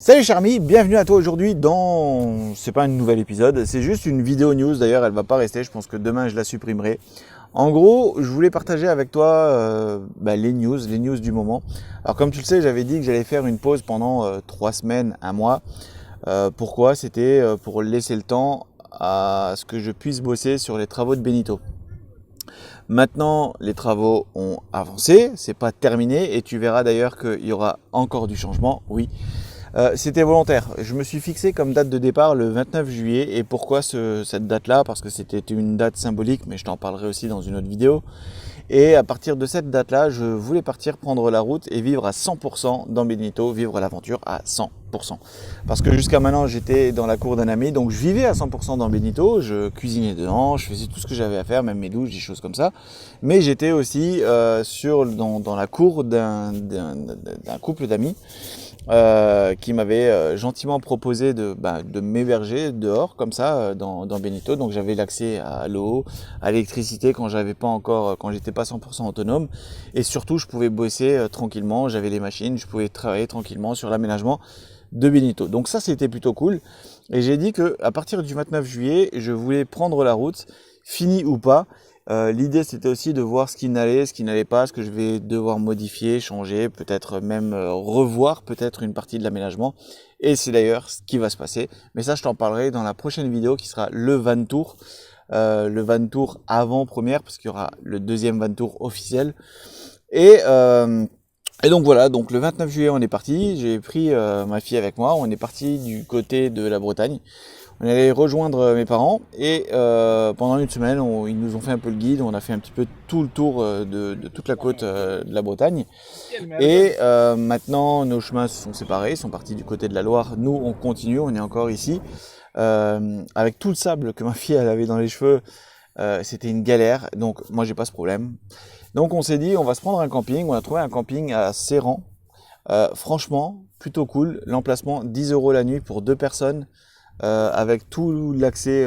Salut cher ami, bienvenue à toi aujourd'hui dans... C'est pas un nouvel épisode, c'est juste une vidéo news, d'ailleurs elle va pas rester, je pense que demain je la supprimerai. En gros, je voulais partager avec toi les news du moment. Alors comme tu le sais, j'avais dit que j'allais faire une pause pendant 3 semaines, un mois. Pourquoi? C'était pour laisser le temps à ce que je puisse bosser sur les travaux de Benito. Maintenant, les travaux ont avancé, c'est pas terminé et tu verras d'ailleurs qu'il y aura encore du changement, oui. C'était volontaire. Je me suis fixé comme date de départ le 29 juillet. Et pourquoi cette date-là? Parce que c'était une date symbolique, mais je t'en parlerai aussi dans une autre vidéo. Et à partir de cette date-là, je voulais partir prendre la route et vivre à 100% dans Benito, vivre l'aventure à 100%. Parce que jusqu'à maintenant, j'étais dans la cour d'un ami, donc je vivais à 100% dans Benito, je cuisinais dedans, je faisais tout ce que j'avais à faire, même mes douches, des choses comme ça. Mais j'étais aussi dans la cour d'un couple d'amis. Qui m'avait gentiment proposé de m'héberger dehors comme ça dans Benito. Donc j'avais l'accès à l'eau, à l'électricité quand j'étais pas 100% autonome, et surtout je pouvais bosser tranquillement. J'avais les machines, je pouvais travailler tranquillement sur l'aménagement de Benito. Donc ça c'était plutôt cool. Et j'ai dit que à partir du 29 juillet, je voulais prendre la route, fini ou pas. L'idée c'était aussi de voir ce qui n'allait pas, ce que je vais devoir modifier, changer, peut-être même revoir peut-être une partie de l'aménagement. Et c'est d'ailleurs ce qui va se passer. Mais ça je t'en parlerai dans la prochaine vidéo qui sera le van tour. Le van tour avant-première, parce qu'il y aura le deuxième van tour officiel. Et donc voilà, donc le 29 juillet on est parti, j'ai pris ma fille avec moi, on est parti du côté de la Bretagne. On est allé rejoindre mes parents et pendant une semaine, ils nous ont fait un peu le guide, on a fait un petit peu tout le tour de toute la côte de la Bretagne. Et maintenant, nos chemins se sont séparés, ils sont partis du côté de la Loire. Nous, on continue, on est encore ici. Avec tout le sable que ma fille elle avait dans les cheveux, c'était une galère, donc moi j'ai pas ce problème. Donc on s'est dit, on va se prendre un camping, on a trouvé un camping à Serran. Franchement, plutôt cool, l'emplacement 10 € la nuit pour 2 personnes. Avec tout l'accès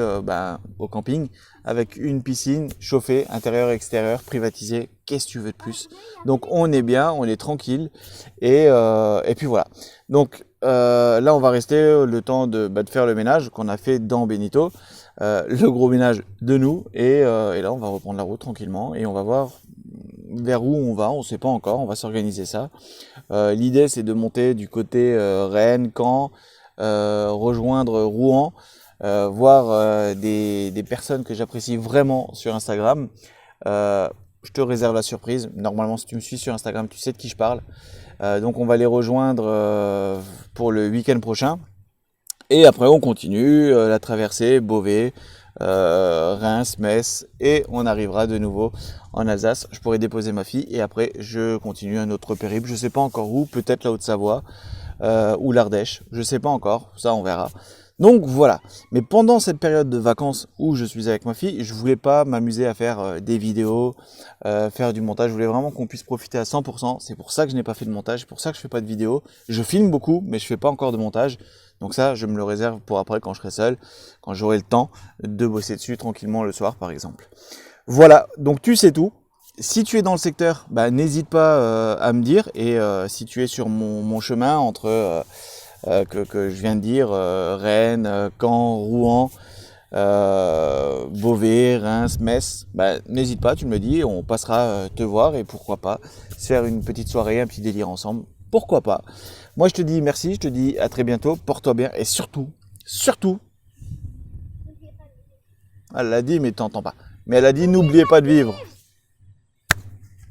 au camping, avec une piscine chauffée, intérieur et extérieur, privatisée, qu'est-ce que tu veux de plus? Donc on est bien, on est tranquille, et puis voilà. Donc là on va rester le temps de faire le ménage qu'on a fait dans Benito, le gros ménage de nous, et là on va reprendre la route tranquillement, et on va voir vers où on va, on sait pas encore, on va s'organiser ça. L'idée c'est de monter du côté Rennes, Caen, rejoindre Rouen, voir des personnes que j'apprécie vraiment sur Instagram. Je te réserve la surprise. Normalement, si tu me suis sur Instagram, tu sais de qui je parle. Donc on va les rejoindre pour le week-end prochain. Et après, on continue la traversée, Beauvais, Reims, Metz, et on arrivera de nouveau en Alsace. Je pourrai déposer ma fille et après, je continue un autre périple. Je sais pas encore où, peut-être la Haute-Savoie. Ou l'Ardèche, je sais pas encore, ça on verra. Donc voilà, mais pendant cette période de vacances où je suis avec ma fille, je voulais pas m'amuser à faire des vidéos, faire du montage, je voulais vraiment qu'on puisse profiter à 100%, c'est pour ça que je n'ai pas fait de montage, c'est pour ça que je fais pas de vidéos. Je filme beaucoup, mais je fais pas encore de montage, donc ça je me le réserve pour après quand je serai seul, quand j'aurai le temps de bosser dessus tranquillement le soir par exemple. Voilà, donc tu sais tout. Si tu es dans le secteur, n'hésite pas à me dire, et si tu es sur mon chemin entre que je viens de dire, Rennes, Caen, Rouen, Beauvais, Reims, Metz, n'hésite pas, tu me le dis, on passera te voir, et pourquoi pas se faire une petite soirée, un petit délire ensemble, pourquoi pas. Moi je te dis merci, je te dis à très bientôt, porte-toi bien, et surtout, elle l'a dit mais t'entends pas, mais elle a dit n'oubliez pas de vivre.